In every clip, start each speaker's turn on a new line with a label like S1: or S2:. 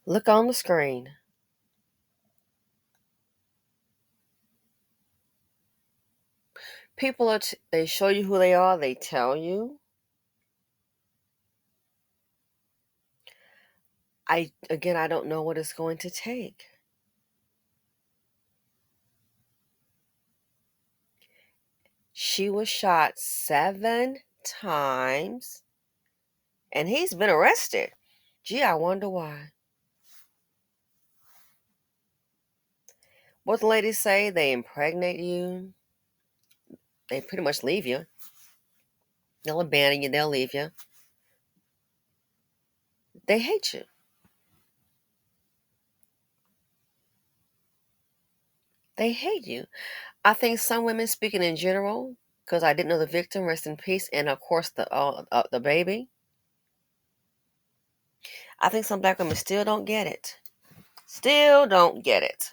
S1: Look on the screen. People they show you who they are, they tell you. I don't know what it's going to take. She was shot 7 times and he's been arrested. Gee, I wonder why. What the ladies say, they impregnate you, they pretty much leave you. They'll abandon you, they'll leave you. They hate you. They hate you. I think some women, speaking in general, because I didn't know the victim, rest in peace, and of course the baby. I think some black women still don't get it. Still don't get it.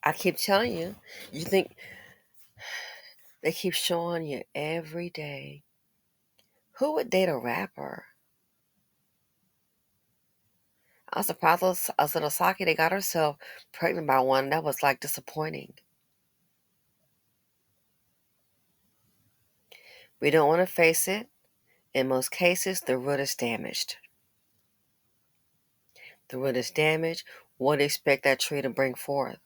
S1: I keep telling you, you think they keep showing you every day. Who would date a rapper? I was surprised Osaki, they got herself pregnant by one. That was like disappointing. We don't want to face it. In most cases, the root is damaged. The root is damaged. What do you expect that tree to bring forth?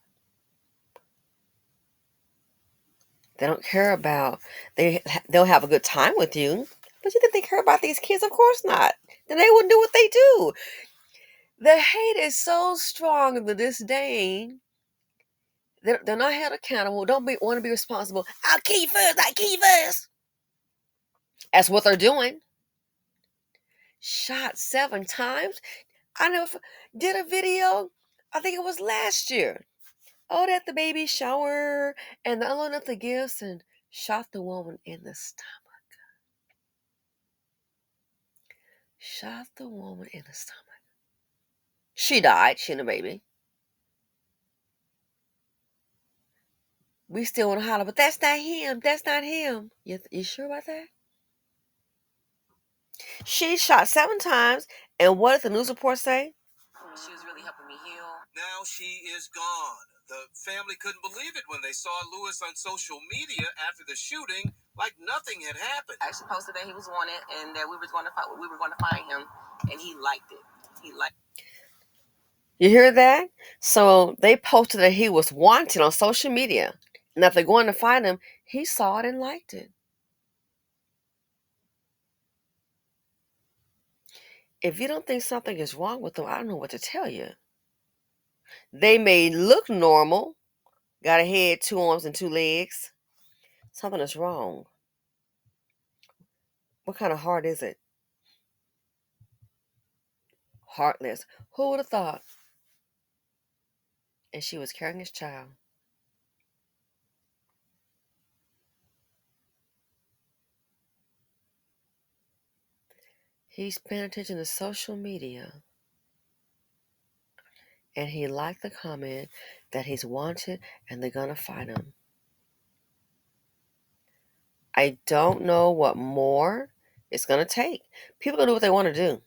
S1: They don't care about, they'll have a good time with you. But you think they care about these kids? Of course not. Then they wouldn't do what they do. The hate is so strong, the disdain. They're not held accountable. Don't want to be responsible. I'll kill you first. I'll kill you first. That's what they're doing. Shot 7 times. I never did a video. I think it was last year. Oh, at the baby shower and the unloading up the gifts and shot the woman in the stomach. Shot the woman in the stomach. She died. She and the baby. We still want to holler, but that's not him. That's not him. You sure about that? She shot 7 times, and what did the news report say? She was really helping me heal.
S2: Now she is gone. The family couldn't believe it when they saw Lewis on social media after the shooting, like nothing had happened.
S1: I actually posted that he was wanted and that we were going to find him, and he liked it. He liked. You hear that? So they posted that he was wanted on social media, and if they're going to find him, he saw it and liked it. If you don't think something is wrong with them, I don't know what to tell you. They may look normal, got a head, 2 arms, and 2 legs. Something is wrong. What kind of heart is it? Heartless. Who would have thought? And she was carrying his child. He's paying attention to social media, and he liked the comment that he's wanted and they're going to find him. I don't know what more it's going to take. People going to do what they want to do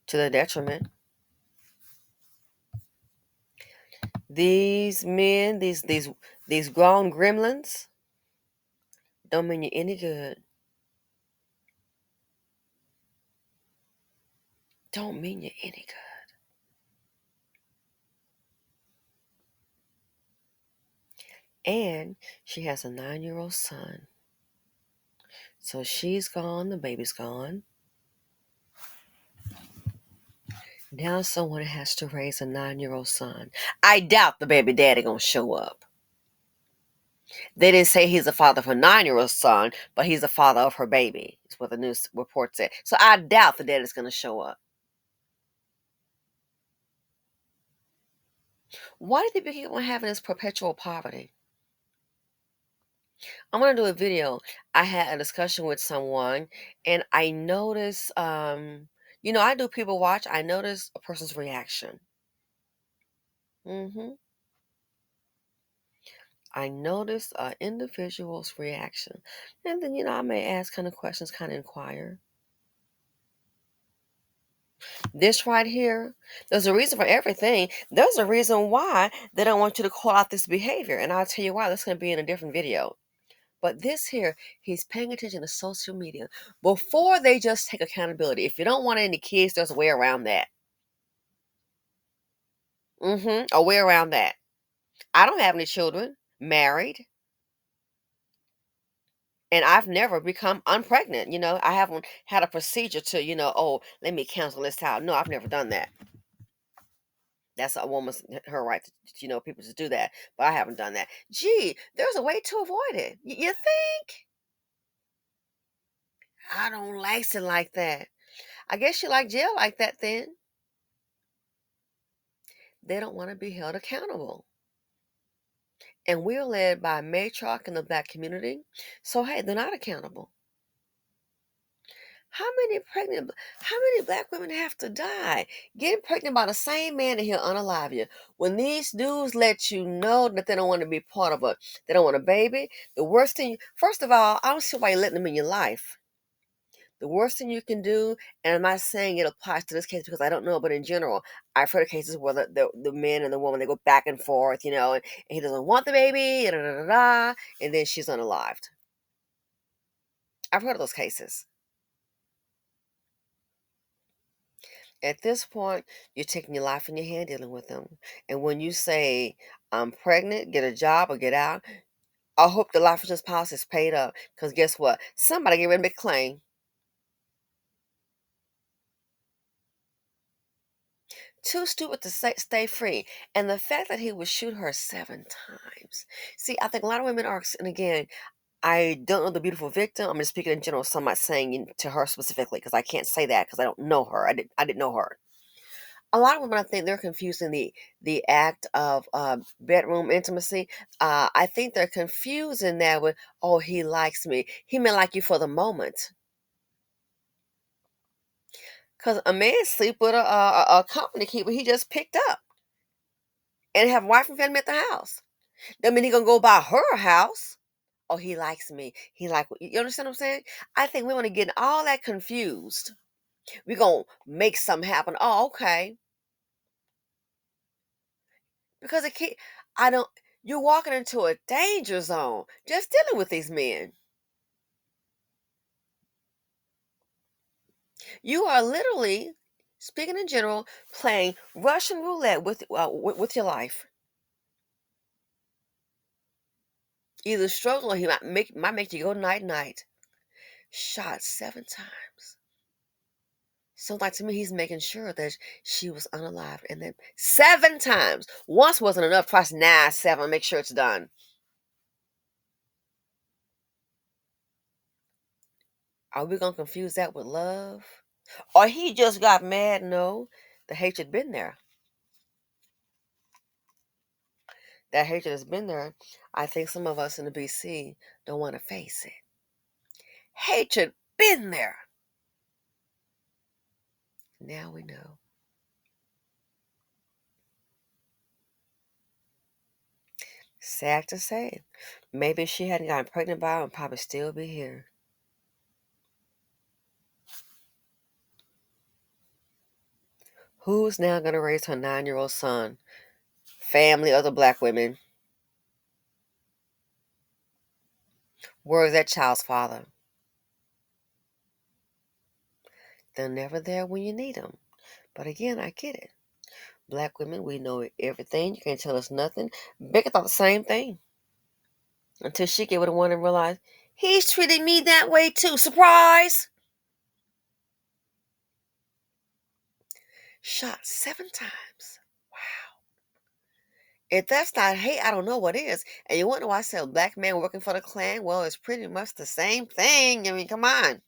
S1: to their detriment. These men, these grown gremlins, don't mean you any good. Don't mean you any good. And she has a 9-year-old son. So she's gone, the baby's gone. Now someone has to raise a 9-year-old son. I doubt the baby daddy gonna show up. They didn't say he's the father of her 9-year-old son, but he's the father of her baby, is what the news report said. So I doubt the daddy's gonna show up. Why do people keep on having this perpetual poverty? I'm gonna do a video. I had a discussion with someone, and I noticed, I do people watch. I notice a person's reaction. I notice an individual's reaction, and then I may ask kind of questions, kind of inquire. This right here, there's a reason for everything. There's a reason why they don't want you to call out this behavior. And I'll tell you why. That's going to be in a different video. But this here, he's paying attention to social media before they just take accountability. If you don't want any kids, there's a way around that. A way around that. I don't have any children, married, and I've never become unpregnant. I haven't had a procedure to, oh, let me cancel this out. No, I've never done that. That's a woman's her right to, people to do that. But I haven't done that. Gee, there's a way to avoid it. You think? I don't like it like that. I guess you like jail like that then. They don't want to be held accountable. And we're led by a matriarch in the black community. So hey, they're not accountable. How many black women have to die getting pregnant by the same man that he'll unalive you? When these dudes let you know that they don't want to be part of they don't want a baby, the worst thing, first of all, I don't see why you're letting them in your life. The worst thing you can do, and I'm not saying it applies to this case because I don't know, but in general, I've heard of cases where the man and the woman, they go back and forth, and he doesn't want the baby, and then she's unalived. I've heard of those cases. At this point, you're taking your life in your hand dealing with them. And when you say, I'm pregnant, get a job or get out, I hope the life insurance policy is paid up. Because guess what? Somebody get ready to make a claim. Too stupid to stay free. And the fact that he would shoot her 7 times. See, I think a lot of women are, and again, I don't know the beautiful victim. I'm just speaking in general, so I'm not saying to her specifically because I can't say that because I don't know her. I didn't know her. A lot of women, I think they're confusing the act of bedroom intimacy. I think they're confusing that with, oh, he likes me. He may like you for the moment. Because a man sleep with a company keeper he just picked up and have wife and family at the house. That mean he gonna go by her house. Oh, he likes me. You understand what I'm saying? I think women are getting all that confused. We gonna make something happen. Oh, okay. Because I don't, you're walking into a danger zone just dealing with these men. You are literally, speaking in general, playing Russian roulette with your life. Either struggle or he might make you go night night. Shot 7 times. So like to me, he's making sure that she was unalive, and then 7 times. Once wasn't enough. Twice, 7. Make sure it's done. Are we gonna confuse that with love? Or he just got mad? No, the hatred been there. That hatred has been there. I think some of us in the BC don't want to face it. Hatred been there. Now we know. Sad to say. Maybe if she hadn't gotten pregnant by him, I'd probably still be here. Who's now going to raise her 9-year-old son? Family, other black women. Where is that child's father? They're never there when you need them. But again, I get it. Black women, we know everything. You can't tell us nothing. Becca thought the same thing. Until she gave it a one and realized, he's treating me that way too. Surprise! Shot 7 times. Wow. If that's not hate, I don't know what is. And you wonder why I said a black man working for the Klan? Well, it's pretty much the same thing. I mean, come on.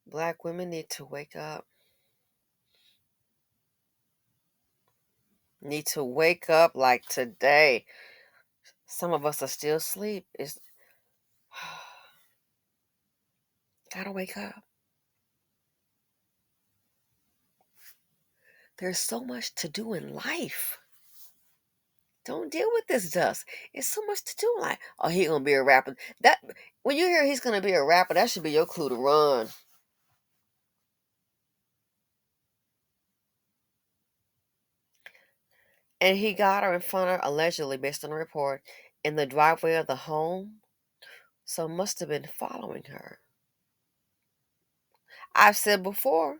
S1: Black women need to wake up. Need to wake up like today. Some of us are still asleep. It's gotta wake up. There's so much to do in life. Don't deal with this dust. It's so much to do. Like, oh, he gonna be a rapper. That when you hear he's gonna be a rapper, that should be your clue to run. And he got her in front of, allegedly, based on the report, in the driveway of the home. So must have been following her. I've said before,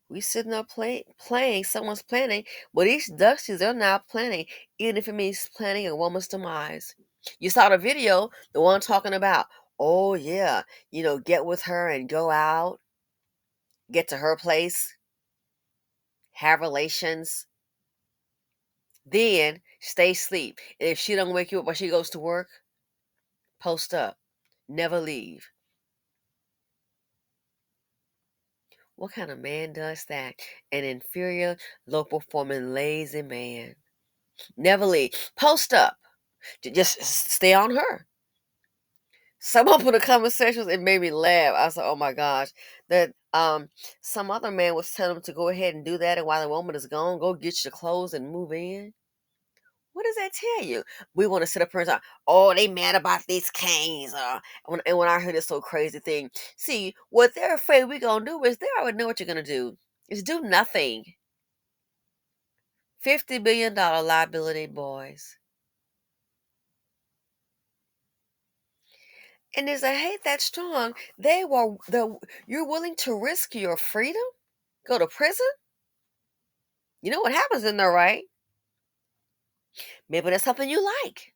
S1: we sitting up playing, someone's planning, but these Dusties, they're not planning, even if it means planning a woman's demise. You saw the video, the one talking about, oh yeah, get with her and go out, get to her place, have relations, then stay asleep. And if she don't wake you up while she goes to work, post up. Never leave. What kind of man does that? An inferior, low performing, lazy man. Never leave. Post up. Just stay on her. Someone put a conversation, it made me laugh. I was like, oh my gosh. That some other man was telling him to go ahead and do that, and while the woman is gone, go get your clothes and move in. What does that tell you? We want to sit up here and talk, oh, they mad about these canes. And when I heard this so crazy thing, see, what they're afraid we're going to do is they already know what you're going to do. Is do nothing. $50 billion liability, boys. And is a hate that strong? You're willing to risk your freedom? Go to prison? You know what happens in there, right? Maybe that's something you like.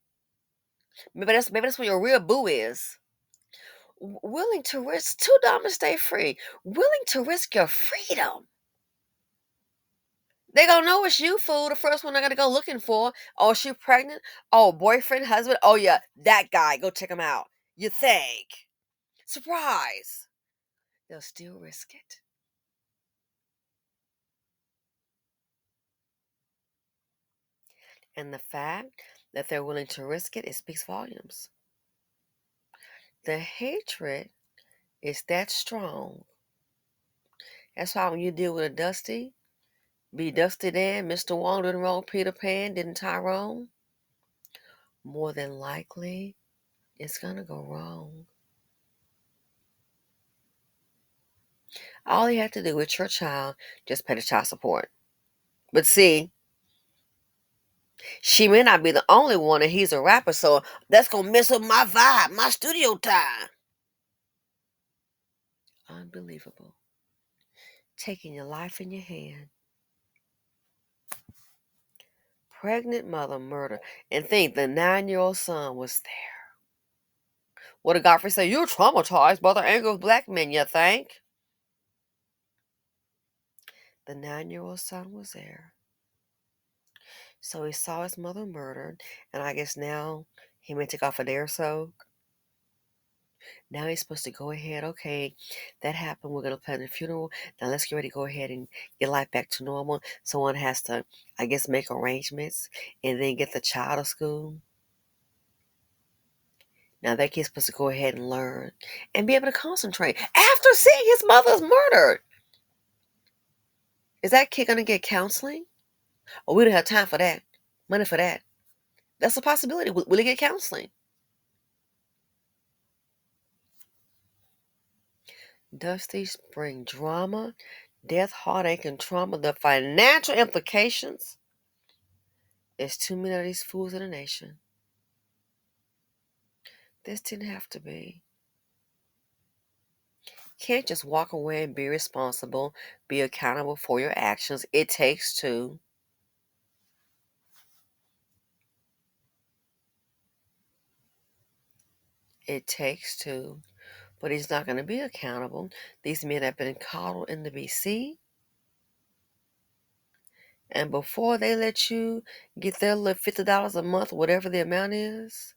S1: Maybe that's where your real boo is. Willing to risk too dumb to stay free. Willing to risk your freedom. They gonna know it's you, fool. The first one they're gonna go looking for. Oh, she pregnant? Oh, boyfriend, husband? Oh yeah, that guy. Go check him out. You think? Surprise. They'll still risk it. And the fact that they're willing to risk it speaks volumes. The hatred is that strong. That's why when you deal with a Dusty, be Dusty Dan, Mr. Wong didn't roll Peter Pan, didn't Tyrone, more than likely it's gonna go wrong. All you have to do with your child, just pay the child support. But see, she may not be the only one, and he's a rapper, so that's gonna mess up my vibe, my studio time. Unbelievable. Taking your life in your hand. Pregnant mother murder. And think the 9-year-old son was there. What did Godfrey say? You're traumatized by the anger of black men, you think? The 9-year-old son was there. So he saw his mother murdered, and I guess now he may take off a day or so. Now he's supposed to go ahead, okay, that happened, we're going to plan the funeral. Now let's get ready to go ahead and get life back to normal. Someone has to, I guess, make arrangements and then get the child to school. Now that kid's supposed to go ahead and learn and be able to concentrate after seeing his mother's murdered. Is that kid going to get counseling? Or we don't have time for that, money for that. That's a possibility. Will he get counseling? Does these bring drama, death, heartache, and trauma? The financial implications. There's too many of these fools in the nation. This didn't have to be. Can't just walk away and be responsible, be accountable for your actions. It takes two. It takes two. But he's not going to be accountable. These men have been coddled in the BC. And before they let you get their little $50 a month, whatever the amount is,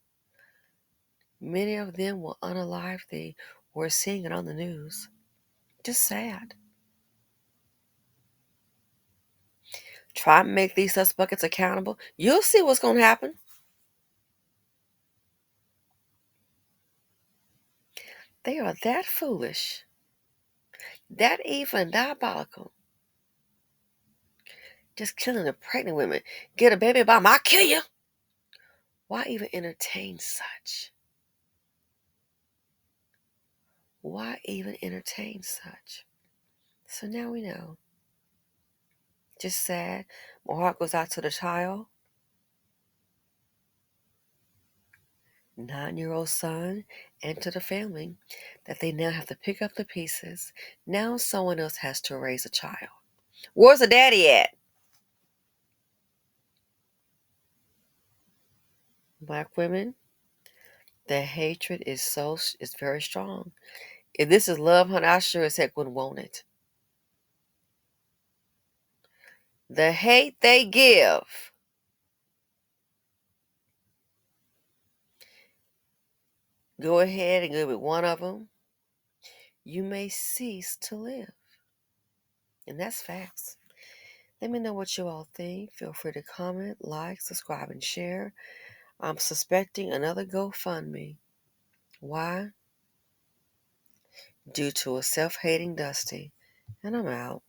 S1: many of them will unalive thee. We're seeing it on the news. Just sad. Try and make these suspects accountable. You'll see what's going to happen. They are that foolish, that evil and diabolical. Just killing the pregnant women. Get a baby bomb, I'll kill you. Why even entertain such? Why even entertain such? So now we know. Just sad. My heart goes out to the child, 9-year-old son, and to the family that they now have to pick up the pieces. Now someone else has to raise a child. Where's the daddy at? Black women, the hatred is very strong. If this is love, honey, I sure as heck wouldn't want it. The hate they give. Go ahead and go with one of them. You may cease to live. And that's facts. Let me know what you all think. Feel free to comment, like, subscribe, and share. I'm suspecting another GoFundMe. Why? Due to a self-hating Dusty. And I'm out.